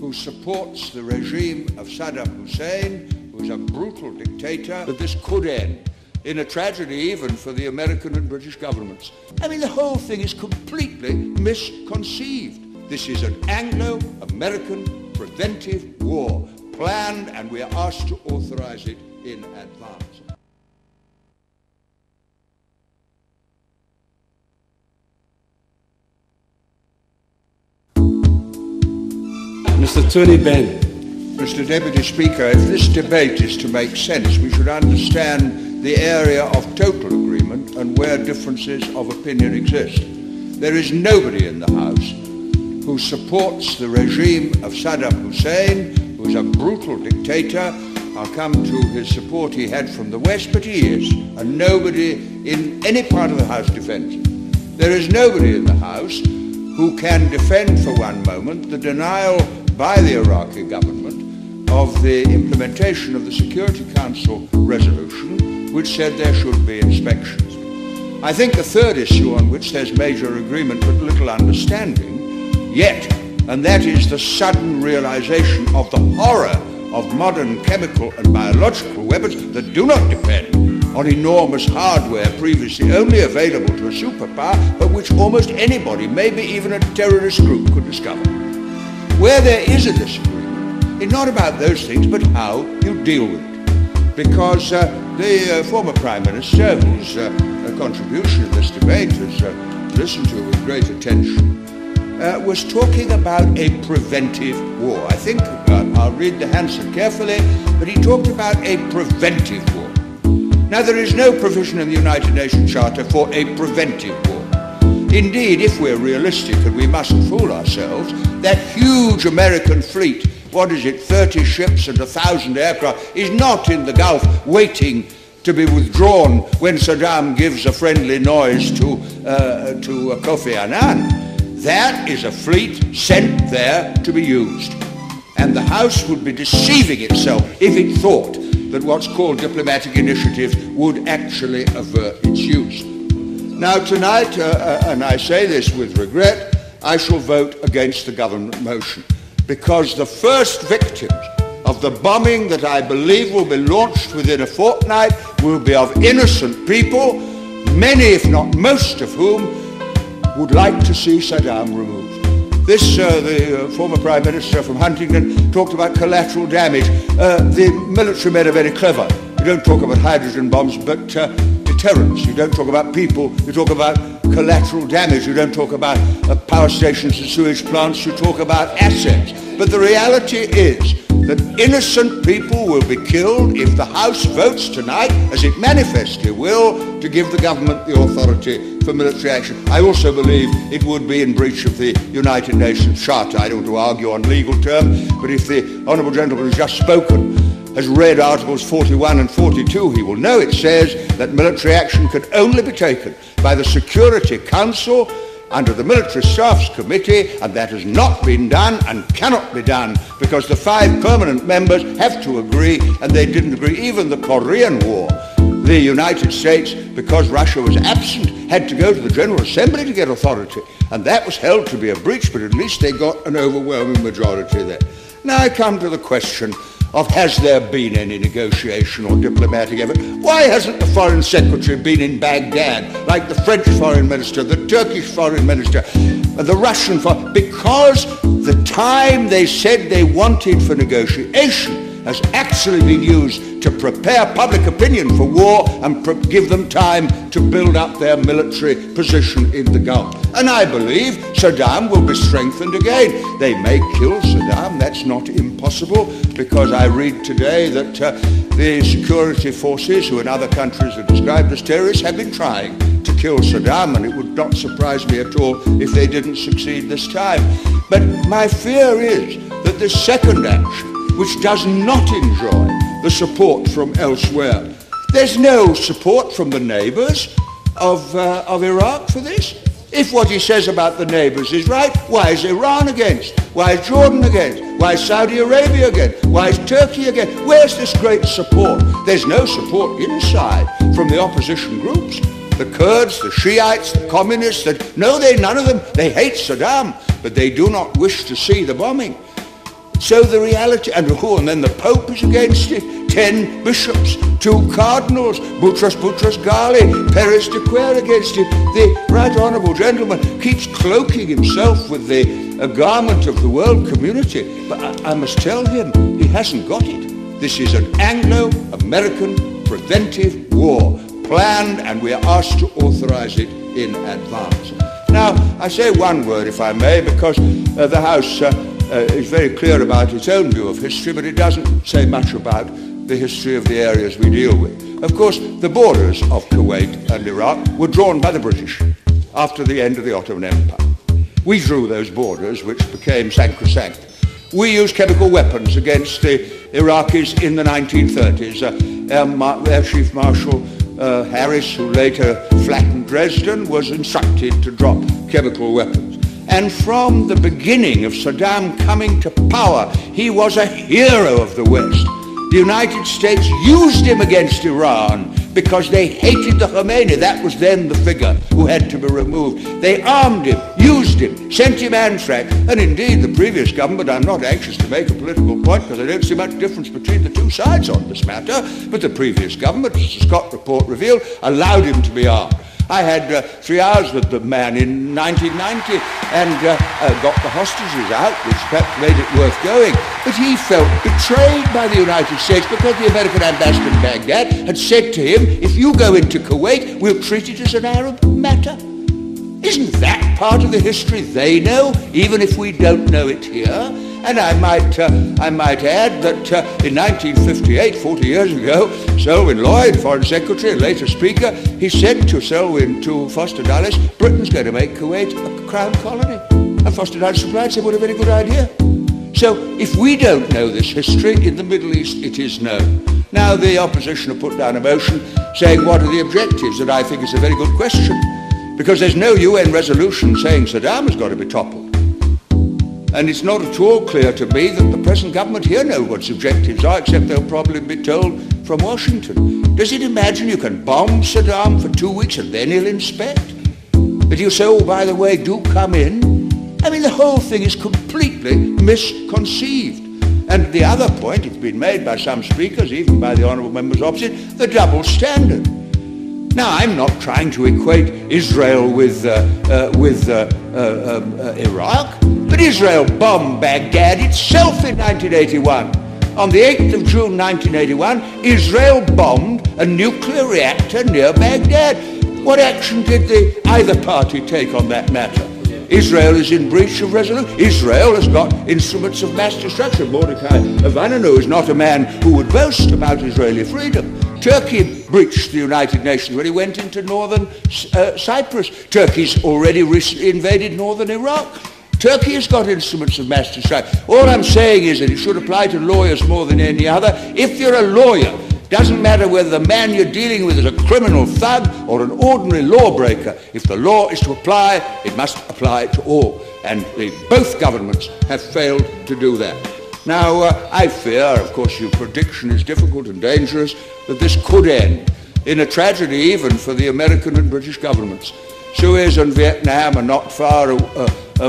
who supports the regime of Saddam Hussein, who is a brutal dictator, that this could end in a tragedy even for the American and British governments. I mean, the whole thing is completely misconceived. This is an Anglo-American preventive war, planned, and we are asked to authorize it in advance. Mr. Tony Benn. Mr. Deputy Speaker, if this debate is to make sense, we should understand the area of total agreement and where differences of opinion exist. There is nobody in the House who supports the regime of Saddam Hussein, who is a brutal dictator. I'll come to his support he had from the West, but he is, and nobody in any part of the House defends him. There is nobody in the House who can defend for one moment the denial by the Iraqi government of the implementation of the Security Council resolution, which said there should be inspections. I think the third issue on which there's major agreement but little understanding yet, and that is the sudden realization of the horror of modern chemical and biological weapons that do not depend on enormous hardware previously only available to a superpower, but which almost anybody, maybe even a terrorist group, could discover. Where there is a disagreement, it's not about those things, but how you deal with it. Because the former Prime Minister, whose contribution in this debate is listened to with great attention, was talking about a preventive war. I think, I'll read the Hansard carefully, but he talked about a preventive war. Now, there is no provision in the United Nations Charter for a preventive war. Indeed, if we're realistic, and we mustn't fool ourselves, that huge American fleet, what is it, 30 ships and 1,000 aircraft, is not in the Gulf waiting to be withdrawn when Saddam gives a friendly noise to Kofi Annan. That is a fleet sent there to be used. And the House would be deceiving itself if it thought that what's called diplomatic initiatives would actually avert its use. Now tonight, and I say this with regret, I shall vote against the government motion, because the first victims of the bombing that I believe will be launched within a fortnight will be of innocent people, many if not most of whom would like to see Saddam removed. The former Prime Minister from Huntingdon talked about collateral damage. The military men are very clever. You don't talk about hydrogen bombs, but deterrence. You don't talk about people. You talk about collateral damage. You don't talk about power stations and sewage plants. You talk about assets. But the reality is that innocent people will be killed if the House votes tonight, as it manifestly will, to give the government the authority for military action. I also believe it would be in breach of the United Nations Charter. I don't want to argue on legal terms, but if the honourable gentleman who's just spoken has read Articles 41 and 42, he will know it says that military action can only be taken by the Security Council under the Military Staffs Committee, and that has not been done and cannot be done because the 5 permanent members have to agree, and they didn't agree. Even the Korean War, the United States, because Russia was absent, had to go to the General Assembly to get authority, and that was held to be a breach, but at least they got an overwhelming majority there. Now I come to the question of has there been any negotiation or diplomatic effort? Why hasn't the Foreign Secretary been in Baghdad, like the French Foreign Minister, the Turkish Foreign Minister, the Russian Foreign? Because the time they said they wanted for negotiation has actually been used to prepare public opinion for war and give them time to build up their military position in the Gulf. And I believe Saddam will be strengthened again. They may kill Saddam, that's not impossible, because I read today that the security forces, who in other countries are described as terrorists, have been trying to kill Saddam, and it would not surprise me at all if they didn't succeed this time. But my fear is that this second action, which does not enjoy the support from elsewhere. There's no support from the neighbours of Iraq for this. If what he says about the neighbours is right, why is Iran against? Why is Jordan against? Why is Saudi Arabia against? Why is Turkey against? Where's this great support? There's no support inside from the opposition groups. The Kurds, the Shiites, the communists, none of them, they hate Saddam, but they do not wish to see the bombing. So the reality, and then the Pope is against it, 10 bishops, 2 cardinals, Boutros Ghali, Perez de Cuellar against it. The right honourable gentleman keeps cloaking himself with the garment of the world community, but I must tell him, he hasn't got it. This is an Anglo-American preventive war, planned, and we are asked to authorise it in advance. Now, I say one word, if I may, because the House is very clear about its own view of history, but it doesn't say much about the history of the areas we deal with. Of course, the borders of Kuwait and Iraq were drawn by the British after the end of the Ottoman Empire. We drew those borders, which became sacrosanct. We used chemical weapons against the Iraqis in the 1930s. Air Chief Marshal Harris, who later flattened Dresden, was instructed to drop chemical weapons. And from the beginning of Saddam coming to power, he was a hero of the West. The United States used him against Iran because they hated the Khomeini. That was then the figure who had to be removed. They armed him, used him, sent him anthrax, and indeed the previous government, I'm not anxious to make a political point because I don't see much difference between the two sides on this matter, but the previous government, as the Scott report revealed, allowed him to be armed. I had 3 hours with the man in 1990 and got the hostages out, which perhaps made it worth going. But he felt betrayed by the United States because the American ambassador in Baghdad had said to him, if you go into Kuwait, we'll treat it as an Arab matter. Isn't that part of the history they know, even if we don't know it here? And I might add that in 1958, 40 years ago, Selwyn Lloyd, Foreign Secretary and later Speaker, he said to Foster Dulles, Britain's going to make Kuwait a crown colony. And Foster Dulles replied, said, what a very good idea. So if we don't know this history, in the Middle East it is known. Now the opposition have put down a motion saying what are the objectives, and I think it's a very good question. Because there's no UN resolution saying Saddam has got to be toppled. And it's not at all clear to me that the present government here know what its objectives are, except they'll probably be told from Washington. Does it imagine you can bomb Saddam for 2 weeks and then he'll inspect? But he'll say, oh, by the way, do come in. I mean, the whole thing is completely misconceived. And the other point, it's been made by some speakers, even by the honourable members opposite, the double standard. Now, I'm not trying to equate Israel with Iraq, but Israel bombed Baghdad itself in 1981. On the 8th of June 1981, Israel bombed a nuclear reactor near Baghdad. What action did either party take on that matter? Israel is in breach of resolution. Israel has got instruments of mass destruction. Mordecai Vanunu is not a man who would boast about Israeli freedom. Turkey breached the United Nations when he went into northern Cyprus. Turkey's already recently invaded northern Iraq. Turkey has got instruments of mass destruction. All I'm saying is that it should apply to lawyers more than any other. If you're a lawyer, doesn't matter whether the man you're dealing with is a criminal thug or an ordinary lawbreaker. If the law is to apply, it must apply to all. And both governments have failed to do that. Now, I fear, of course, your prediction is difficult and dangerous, that this could end in a tragedy even for the American and British governments. Suez and Vietnam are not far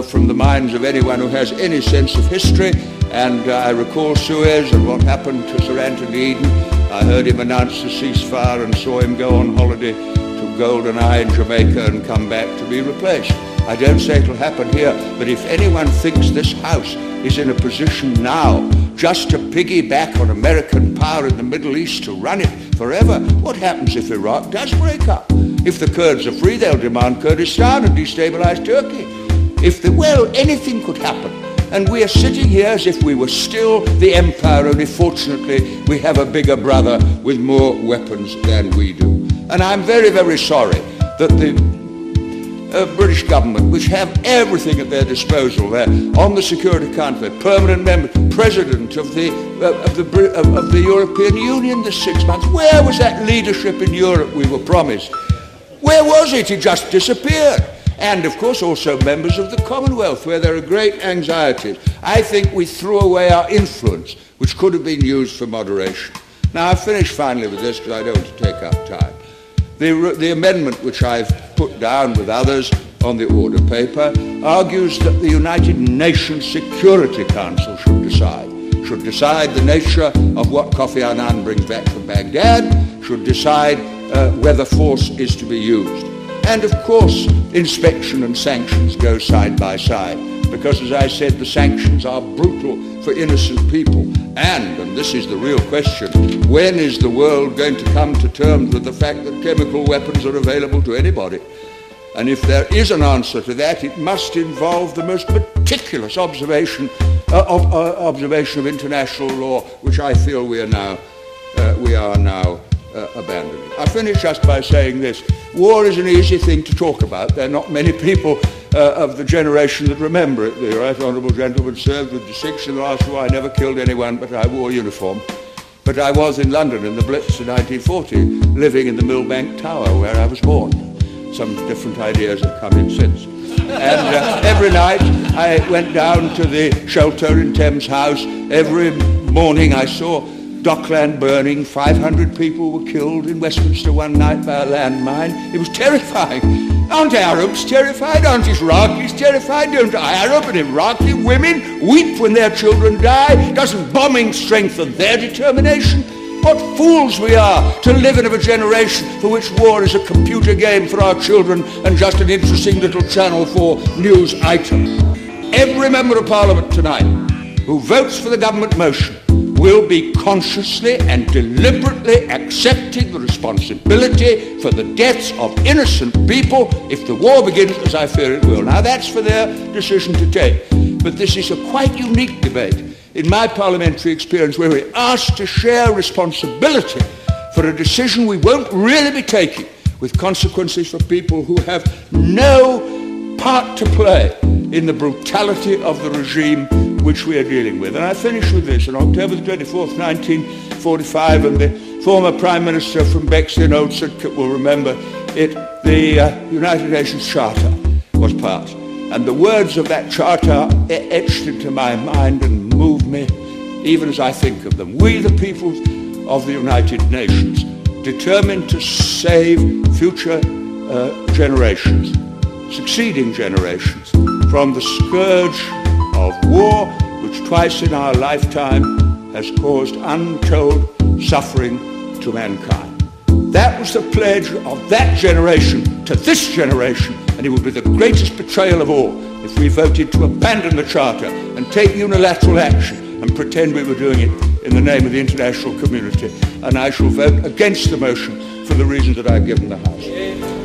from the minds of anyone who has any sense of history, and I recall Suez and what happened to Sir Anthony Eden. I heard him announce a ceasefire and saw him go on holiday to Golden Eye in Jamaica and come back to be replaced. I don't say it'll happen here, but if anyone thinks this House is in a position now just to piggyback on American power in the Middle East to run it forever, what happens if Iraq does break up? If the Kurds are free, they'll demand Kurdistan and destabilize Turkey. Well, anything could happen. And we are sitting here as if we were still the empire, only fortunately we have a bigger brother with more weapons than we do. And I'm very, very sorry that the British government, which have everything at their disposal there, on the Security Council, permanent member, president of the European Union this 6 months, where was that leadership in Europe we were promised? Where was it? It just disappeared. And of course also members of the Commonwealth, where there are great anxieties. I think we threw away our influence, which could have been used for moderation. Now I'll finish finally with this because I don't want to take up time. The amendment which I've put down with others on the order paper, argues that the United Nations Security Council should decide the nature of what Kofi Annan brings back from Baghdad, should decide whether force is to be used. And of course, inspection and sanctions go side by side, because as I said, the sanctions are brutal for innocent people. And this is the real question, when is the world going to come to terms with the fact that chemical weapons are available to anybody? And if there is an answer to that, it must involve the most meticulous observation of international law, which I feel we are now abandoning. I finish just by saying this. War is an easy thing to talk about. There are not many people of the generation that remember it. The right honourable gentleman served with distinction in the last war. I never killed anyone, but I wore a uniform. But I was in London in the Blitz in 1940, living in the Millbank Tower where I was born. Some different ideas have come in since. And every night I went down to the shelter in Thames House. Every morning I saw Dockland burning. 500 people were killed in Westminster one night by a landmine. It was terrifying. Aren't Arabs terrified? Aren't Iraqis terrified? Don't Arab and Iraqi women weep when their children die? Doesn't bombing strengthen their determination? What fools we are to live in a generation for which war is a computer game for our children and just an interesting little Channel 4 news item. Every member of Parliament tonight who votes for the government motion will be consciously and deliberately accepting the responsibility for the deaths of innocent people if the war begins, as I fear it will. Now that's for their decision to take. But this is a quite unique debate in my parliamentary experience, where we're asked to share responsibility for a decision we won't really be taking, with consequences for people who have no part to play in the brutality of the regime which we are dealing with. And I finish with this. On October the 24th, 1945, and the former Prime Minister from Bexley, Old Sidcup, will remember it, the United Nations Charter was passed. And the words of that charter are etched into my mind and move me even as I think of them. We, the people of the United Nations, determined to save future generations, succeeding generations, from the scourge of war, which twice in our lifetime has caused untold suffering to mankind. That was the pledge of that generation to this generation, and it would be the greatest betrayal of all if we voted to abandon the Charter and take unilateral action and pretend we were doing it in the name of the international community. And I shall vote against the motion for the reasons that I've given the House.